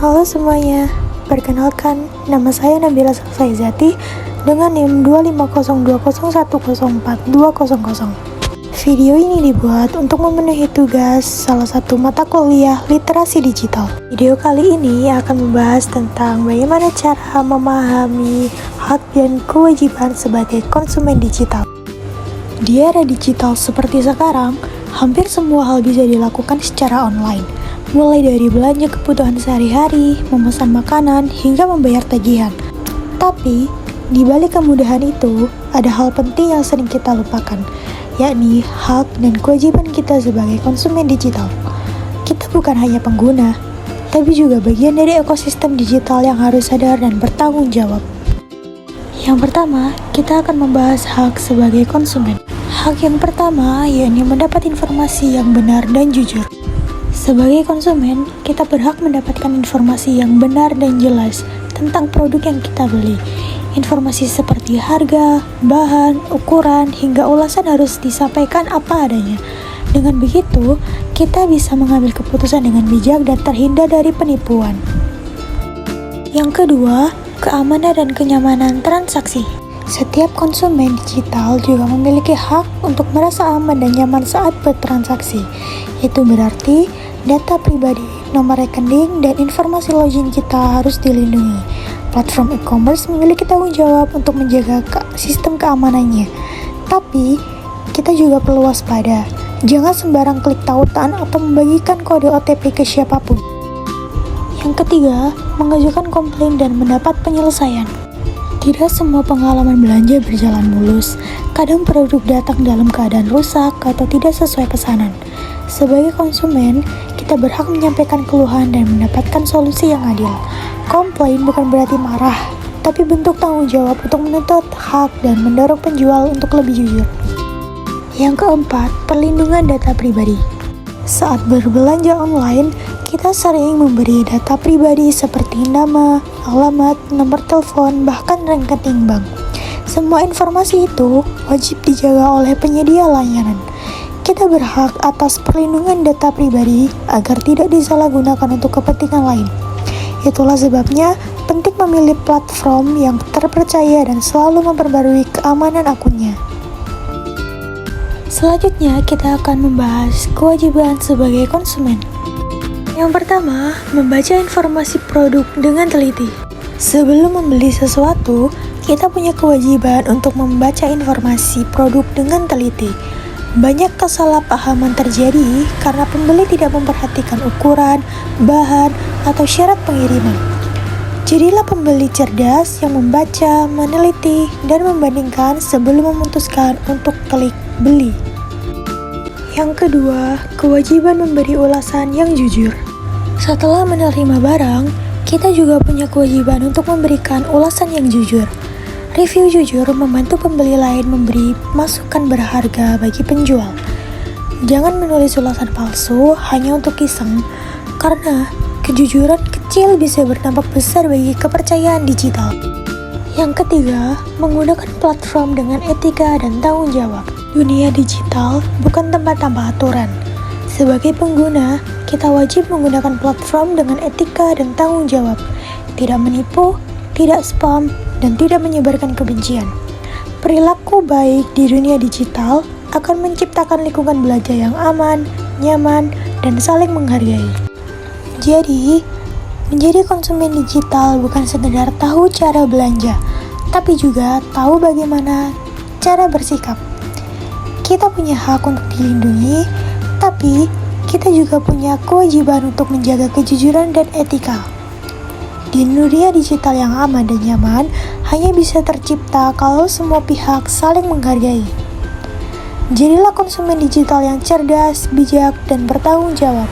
Halo semuanya, perkenalkan nama saya Nabila Saizati dengan NIM 25020104200. Video ini dibuat untuk memenuhi tugas salah satu mata kuliah literasi digital. Video kali ini akan membahas tentang bagaimana cara memahami hak dan kewajiban sebagai konsumen digital. Di era digital seperti sekarang, hampir semua hal bisa dilakukan secara online. Mulai dari belanja kebutuhan sehari-hari, memesan makanan, hingga membayar tagihan. Tapi, di balik kemudahan itu, ada hal penting yang sering kita lupakan, yakni hak dan kewajiban kita sebagai konsumen digital. Kita bukan hanya pengguna, tapi juga bagian dari ekosistem digital yang harus sadar dan bertanggung jawab. Yang pertama, kita akan membahas hak sebagai konsumen. Hak yang pertama, yakni mendapat informasi yang benar dan jujur. Sebagai konsumen, kita berhak mendapatkan informasi yang benar dan jelas tentang produk yang kita beli. Informasi seperti harga, bahan, ukuran, hingga ulasan harus disampaikan apa adanya. Dengan begitu, kita bisa mengambil keputusan dengan bijak dan terhindar dari penipuan. Yang kedua, keamanan dan kenyamanan transaksi. Setiap konsumen digital juga memiliki hak untuk merasa aman dan nyaman saat bertransaksi. Itu berarti data pribadi, nomor rekening, dan informasi login kita harus dilindungi. Platform e-commerce memiliki tanggung jawab untuk menjaga sistem keamanannya. Tapi, kita juga perlu waspada. Jangan sembarang klik tautan atau membagikan kode OTP ke siapapun. Yang ketiga, mengajukan komplain dan mendapat penyelesaian. Tidak semua pengalaman belanja berjalan mulus. Kadang produk datang dalam keadaan rusak atau tidak sesuai pesanan. Sebagai konsumen, kita berhak menyampaikan keluhan dan mendapatkan solusi yang adil. Komplain bukan berarti marah, tapi bentuk tanggung jawab untuk menuntut hak dan mendorong penjual untuk lebih jujur. Yang keempat, perlindungan data pribadi. Saat berbelanja online, kita sering memberi data pribadi seperti nama, alamat, nomor telepon, bahkan rekening bank. Semua informasi itu wajib dijaga oleh penyedia layanan. Kita berhak atas perlindungan data pribadi agar tidak disalahgunakan untuk kepentingan lain. Itulah sebabnya penting memilih platform yang terpercaya dan selalu memperbarui keamanan akunnya. Selanjutnya, kita akan membahas kewajiban sebagai konsumen. Yang pertama, membaca informasi produk dengan teliti. Sebelum membeli sesuatu, kita punya kewajiban untuk membaca informasi produk dengan teliti. Banyak kesalahpahaman terjadi karena pembeli tidak memperhatikan ukuran, bahan, atau syarat pengiriman. Jadilah pembeli cerdas yang membaca, meneliti, dan membandingkan sebelum memutuskan untuk klik beli. Yang kedua, kewajiban memberi ulasan yang jujur. Setelah menerima barang, kita juga punya kewajiban untuk memberikan ulasan yang jujur. Review jujur membantu pembeli lain memberi masukan berharga bagi penjual. Jangan menulis ulasan palsu hanya untuk iseng, karena kejujuran kecil bisa berdampak besar bagi kepercayaan digital. Yang ketiga, menggunakan platform dengan etika dan tanggung jawab. Dunia digital bukan tempat tanpa aturan. Sebagai pengguna, kita wajib menggunakan platform dengan etika dan tanggung jawab. Tidak menipu, tidak spam, dan tidak menyebarkan kebencian. Perilaku baik di dunia digital akan menciptakan lingkungan belajar yang aman, nyaman, dan saling menghargai. Jadi, menjadi konsumen digital bukan sekedar tahu cara belanja, tapi juga tahu bagaimana cara bersikap. Kita punya hak untuk dilindungi, tapi kita juga punya kewajiban untuk menjaga kejujuran dan etika. Di dunia digital yang aman dan nyaman hanya bisa tercipta kalau semua pihak saling menghargai. Jadilah konsumen digital yang cerdas, bijak, dan bertanggung jawab.